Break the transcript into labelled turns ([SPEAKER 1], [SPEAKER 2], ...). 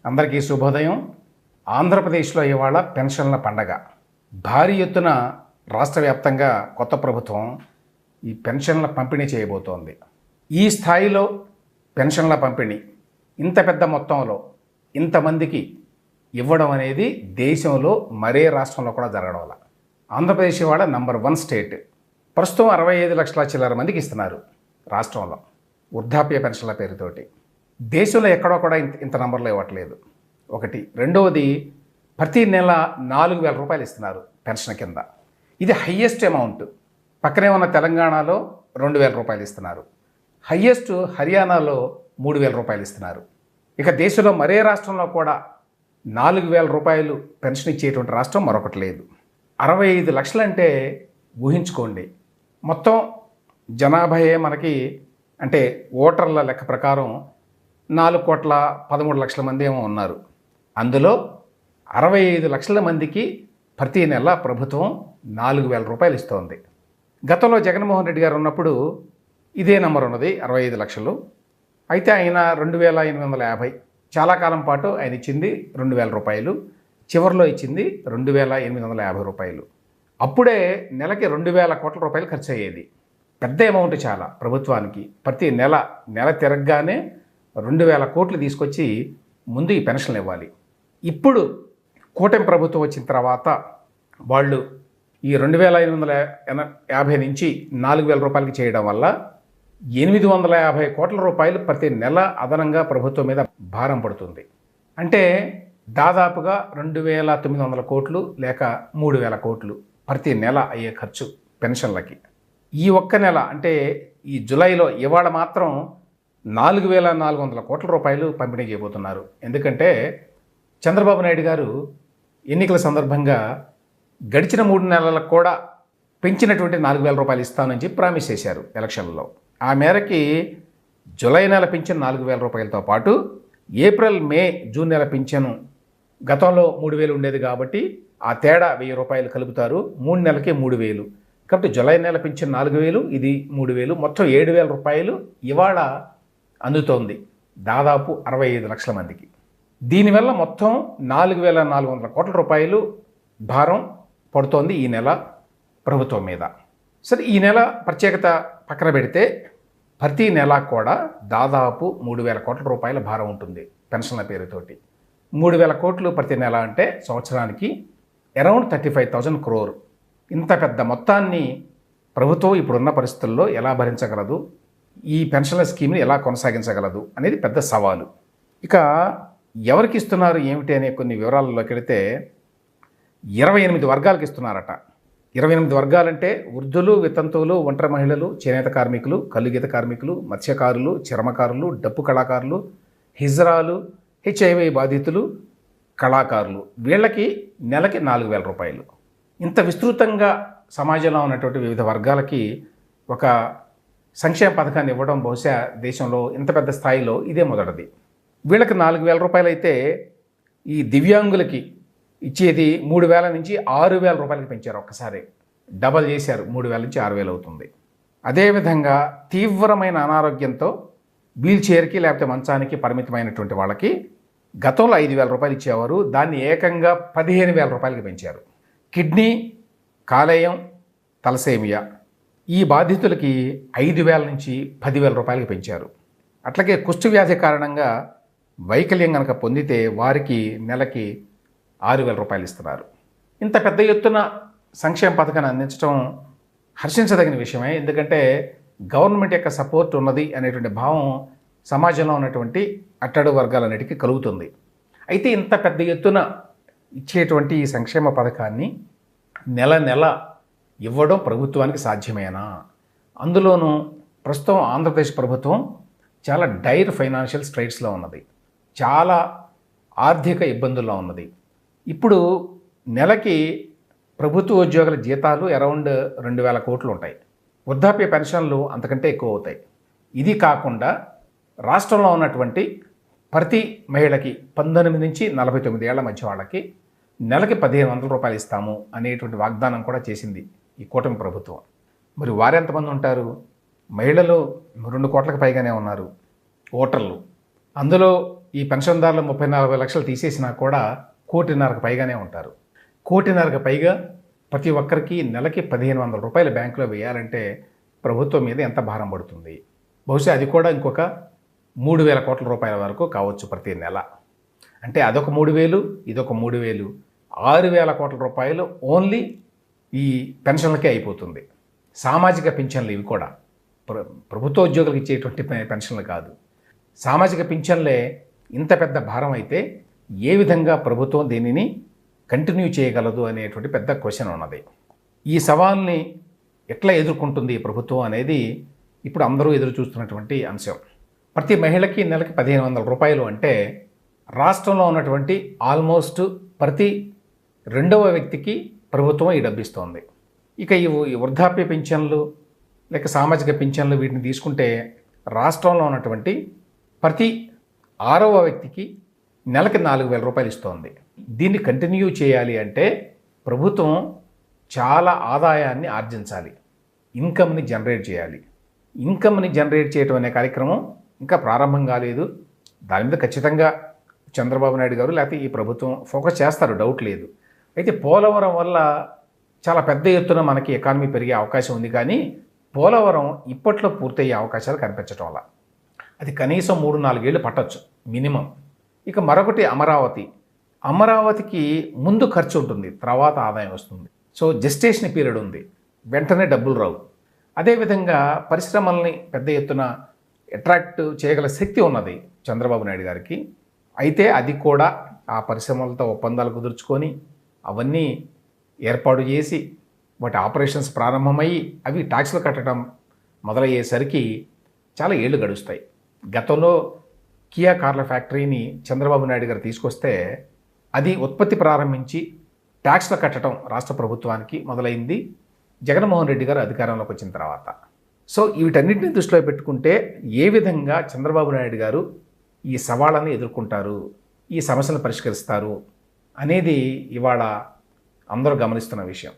[SPEAKER 1] అందరికీ శుభోదయం. ఆంధ్రప్రదేశ్లో ఇవాళ పెన్షన్ల పండగ. భారీ ఎత్తున రాష్ట్ర వ్యాప్తంగా కొత్త ప్రభుత్వం ఈ పెన్షన్ల పంపిణీ చేయబోతోంది. ఈ స్థాయిలో పెన్షన్ల పంపిణీ ఇంత పెద్ద మొత్తంలో ఇంతమందికి ఇవ్వడం అనేది దేశంలో మరే రాష్ట్రంలో కూడా జరగడం వల్ల. ఆంధ్రప్రదేశ్ ఇవాళ నంబర్ 1 స్టేట్. ప్రస్తుతం 65 లక్షల చిల్లర మందికి ఇస్తున్నారు రాష్ట్రంలో వృద్ధాప్య పెన్షన్ల పేరుతోటి. దేశంలో ఎక్కడో కూడా ఇంత నంబర్లో ఇవ్వట్లేదు. ఒకటి. రెండవది, ప్రతి నెల 4,000 రూపాయలు ఇస్తున్నారు పెన్షన్ కింద. ఇది హయ్యెస్ట్ అమౌంట్. పక్కనే ఉన్న తెలంగాణలో 2,000 రూపాయలు ఇస్తున్నారు. హయ్యెస్ట్ హర్యానాలో 3,000 రూపాయలు ఇస్తున్నారు. ఇక దేశంలో మరే రాష్ట్రంలో కూడా 4,000 రూపాయలు పెన్షన్ ఇచ్చేటువంటి రాష్ట్రం మరొకటి లేదు. 65 లక్షలు అంటే ఊహించుకోండి. మొత్తం జనాభాయే మనకి అంటే ఓటర్ల లెక్క ప్రకారం 4,13,00,000 మంది ఏమో ఉన్నారు. అందులో 65 లక్షల మందికి ప్రతి నెల ప్రభుత్వం 4,000 రూపాయలు ఇస్తోంది. గతంలో జగన్మోహన్ రెడ్డి గారు ఉన్నప్పుడు ఇదే నెంబర్ ఉన్నది, 65 లక్షలు. అయితే ఆయన 2,850 చాలా కాలం పాటు ఆయన ఇచ్చింది 2,000 రూపాయలు. చివరిలో ఇచ్చింది 2,850 రూపాయలు. అప్పుడే నెలకి 2,000 కోట్ల రూపాయలు ఖర్చు అయ్యేది. పెద్ద అమౌంట్ చాలా ప్రభుత్వానికి. ప్రతి నెల తిరగగానే 2,000 కోట్లు తీసుకొచ్చి ముందు ఈ పెన్షన్లు ఇవ్వాలి. ఇప్పుడు కూటమి ప్రభుత్వం వచ్చిన తర్వాత వాళ్ళు ఈ 2,850 నుంచి 4,000 రూపాయలకి చేయడం వల్ల 850 కోట్ల రూపాయలు ప్రతి నెల అదనంగా ప్రభుత్వం మీద భారం పడుతుంది. అంటే దాదాపుగా 2,900 కోట్లు లేక 3,000 కోట్లు ప్రతి నెల అయ్యే ఖర్చు పెన్షన్లకి. ఈ ఒక్క నెల అంటే ఈ జూలైలో ఇవాళ మాత్రం 4,400 కోట్ల రూపాయలు పంపిణీ చేయబోతున్నారు. ఎందుకంటే చంద్రబాబు నాయుడు గారు ఎన్నికల సందర్భంగా గడిచిన 3 నెలలకు కూడా పెంచినటువంటి 4,000 రూపాయలు ఇస్తానని చెప్పి ప్రామిస్ చేశారు ఎలక్షన్లలో. ఆ మేరకి జూలై నెల పింఛను 4,000 రూపాయలతో పాటు ఏప్రిల్, మే, జూన్ నెల పింఛను గతంలో 3,000 ఉండేది కాబట్టి ఆ తేడా 1,000 రూపాయలు కలుపుతారు. 3 నెలలకి 3,000. కాబట్టి జూలై నెల పింఛను 4,000, ఇది 3,000, మొత్తం 7,000 రూపాయలు ఇవాళ అందుతోంది దాదాపు 65 లక్షల మందికి. దీనివల్ల మొత్తం 4,400 కోట్ల రూపాయలు భారం పడుతోంది ఈ నెల ప్రభుత్వం మీద. సరే, ఈ నెల ప్రత్యేకత పక్కన పెడితే ప్రతి నెల కూడా దాదాపు 3,000 కోట్ల రూపాయల భారం ఉంటుంది పెన్షన్ల పేరుతోటి. 3,000 కోట్లు ప్రతి నెల అంటే సంవత్సరానికి అరౌండ్ 35,000 crore. ఇంత పెద్ద మొత్తాన్ని ప్రభుత్వం ఇప్పుడున్న పరిస్థితుల్లో ఎలా భరించగలదు, ఈ పెన్షన్ల స్కీమ్ని ఎలా కొనసాగించగలదు అనేది పెద్ద సవాలు. ఇక ఎవరికి ఇస్తున్నారు ఏమిటి అనే కొన్ని వివరాల్లోకి వెళితే 28 వర్గాలకు ఇస్తున్నారట. 28 వర్గాలంటే వృద్ధులు, వితంతువులు, ఒంటరి మహిళలు, చేనేత కార్మికులు, కల్లుగీత కార్మికులు, మత్స్యకారులు, చర్మకారులు, డప్పు కళాకారులు, హిజ్రాలు, HIV బాధితులు, కళాకారులు, వీళ్ళకి నెలకి 4,000 రూపాయలు. ఇంత విస్తృతంగా సమాజంలో ఉన్నటువంటి వివిధ వర్గాలకి ఒక సంక్షేమ పథకాన్ని ఇవ్వడం బహుశా దేశంలో ఇంత పెద్ద స్థాయిలో ఇదే మొదటిది. వీళ్ళకి 4,000 రూపాయలు అయితే ఈ దివ్యాంగులకి ఇచ్చేది 3,000 నుంచి 6,000 రూపాయలకి పెంచారు. ఒక్కసారి డబల్ చేశారు, 3,000 నుంచి 6,000 అవుతుంది. అదేవిధంగా తీవ్రమైన అనారోగ్యంతో వీల్ చైర్కి లేకపోతే మంచానికి పరిమితమైనటువంటి వాళ్ళకి గతంలో 5,000 రూపాయలు ఇచ్చేవారు, దాన్ని ఏకంగా 15,000 రూపాయలకి పెంచారు. కిడ్నీ, కాలేయం, తలసేమియా ఈ బాధితులకి 5,000 నుంచి 10,000 రూపాయలకి పెంచారు. అట్లాగే కుష్టు వ్యాధి కారణంగా వైకల్యం కనుక పొందితే వారికి నెలకి 6,000 రూపాయలు ఇస్తున్నారు. ఇంత పెద్ద ఎత్తున సంక్షేమ పథకాన్ని అందించడం హర్షించదగిన విషయమే. ఎందుకంటే గవర్నమెంట్ యొక్క సపోర్ట్ ఉన్నది అనేటువంటి భావం సమాజంలో ఉన్నటువంటి అట్టడుగు వర్గాలన్నిటికీ కలుగుతుంది. అయితే ఇంత పెద్ద ఎత్తున ఇచ్చేటువంటి ఈ సంక్షేమ పథకాన్ని నెల ఇవ్వడం ప్రభుత్వానికి సాధ్యమేనా? అందులోనూ ప్రస్తుతం ఆంధ్రప్రదేశ్ ప్రభుత్వం చాలా డైర్ ఫైనాన్షియల్ స్ట్రైట్స్లో ఉన్నది, చాలా ఆర్థిక ఇబ్బందుల్లో ఉన్నది. ఇప్పుడు నెలకి ప్రభుత్వ ఉద్యోగుల జీతాలు అరౌండ్ 2,000 కోట్లు ఉంటాయి. వృద్ధాప్య పెన్షన్లు అంతకంటే ఎక్కువ అవుతాయి. ఇది కాకుండా రాష్ట్రంలో ఉన్నటువంటి ప్రతి మహిళకి 18 నుంచి 49 ఏళ్ల మధ్య వాళ్ళకి నెలకి 1,500 రూపాయలు ఇస్తాము అనేటువంటి వాగ్దానం కూడా చేసింది ఈ కూటమి ప్రభుత్వం. మరి వారు ఎంతమంది ఉంటారు? మహిళలు 2 కోట్లకు పైగానే ఉన్నారు ఓటర్లు. అందులో ఈ పెన్షన్దారులు 30-40 లక్షలు తీసేసినా కూడా 1,500,000కు పైగానే ఉంటారు. 1,500,000కు పైగా ప్రతి ఒక్కరికి నెలకి 1,500 రూపాయలు బ్యాంకులో వేయాలంటే ప్రభుత్వం మీద ఎంత భారం పడుతుంది? బహుశా అది కూడా ఇంకొక 3,000 కోట్ల రూపాయల వరకు కావచ్చు ప్రతి నెల. అంటే అదొక 3,000, ఇదొక 3,000, 6,000 కోట్ల రూపాయలు ఓన్లీ ఈ పెన్షన్లకే అయిపోతుంది. సామాజిక పింఛన్లు ఇవి కూడా ప్రభుత్వ ఉద్యోగులకు ఇచ్చేటువంటి పెన్షన్లు కాదు. సామాజిక పింఛన్లే ఇంత పెద్ద భారం అయితే ఏ విధంగా ప్రభుత్వం దీనిని కంటిన్యూ చేయగలదు అనేటువంటి పెద్ద క్వశ్చన్ ఉన్నది. ఈ సవాల్ని ఎట్లా ఎదుర్కొంటుంది ఈ ప్రభుత్వం అనేది ఇప్పుడు అందరూ ఎదురు చూస్తున్నటువంటి అంశం. ప్రతి మహిళకి నెలకి 1,500 రూపాయలు అంటే రాష్ట్రంలో ఉన్నటువంటి ఆల్మోస్ట్ ప్రతి 2వ వ్యక్తికి ప్రభుత్వం ఈ డబ్బు ఇస్తోంది. ఇక ఈ వృద్ధాప్య పింఛన్లు లేక సామాజిక పింఛన్లు వీటిని తీసుకుంటే రాష్ట్రంలో ఉన్నటువంటి ప్రతి 6వ వ్యక్తికి నెలకి 4,000 రూపాయలు ఇస్తోంది. దీన్ని కంటిన్యూ చేయాలి అంటే ప్రభుత్వం చాలా ఆదాయాన్ని ఆర్జించాలి, ఇన్కమ్ని జనరేట్ చేయాలి. ఇన్కమ్ని జనరేట్ చేయడం అనే కార్యక్రమం ఇంకా ప్రారంభం కాలేదు. దాని మీద ఖచ్చితంగా చంద్రబాబు నాయుడు గారు లేకపోతే ఈ ప్రభుత్వం ఫోకస్ చేస్తారు, డౌట్ లేదు. అయితే పోలవరం వల్ల చాలా పెద్ద ఎత్తున మనకి ఎకానమీ పెరిగే అవకాశం ఉంది, కానీ పోలవరం ఇప్పట్లో పూర్తయ్యే అవకాశాలు కనిపించడం వల్ల అది కనీసం 3-4 ఏళ్ళు పట్టొచ్చు మినిమం. ఇక మరొకటి అమరావతికి ముందు ఖర్చు ఉంటుంది, తర్వాత ఆదాయం వస్తుంది. సో జెస్టేషన్ పీరియడ్ ఉంది, వెంటనే డబ్బులు రావు. అదేవిధంగా పరిశ్రమల్ని పెద్ద ఎత్తున అట్రాక్ట్ చేయగల శక్తి ఉన్నది చంద్రబాబు నాయుడు గారికి. అయితే అది కూడా ఆ పరిశ్రమలతో ఒప్పందాలు కుదుర్చుకొని అవన్నీ ఏర్పాటు చేసి వాటి ఆపరేషన్స్ ప్రారంభమయ్యి అవి ట్యాక్స్లు కట్టడం మొదలయ్యేసరికి చాలా ఏళ్ళు గడుస్తాయి. గతంలో కియా కార్ల ఫ్యాక్టరీని చంద్రబాబు నాయుడు గారు తీసుకొస్తే అది ఉత్పత్తి ప్రారంభించి ట్యాక్స్లు కట్టడం రాష్ట్ర ప్రభుత్వానికి మొదలైంది జగన్మోహన్ రెడ్డి గారు అధికారంలోకి వచ్చిన తర్వాత. సో వీటన్నిటిని దృష్టిలో పెట్టుకుంటే ఏ విధంగా చంద్రబాబు నాయుడు గారు ఈ సవాళ్ళని ఎదుర్కొంటారు, ఈ సమస్యలను పరిష్కరిస్తారు అనేది ఇవాళ అందరూ గమనిస్తున్న విషయం.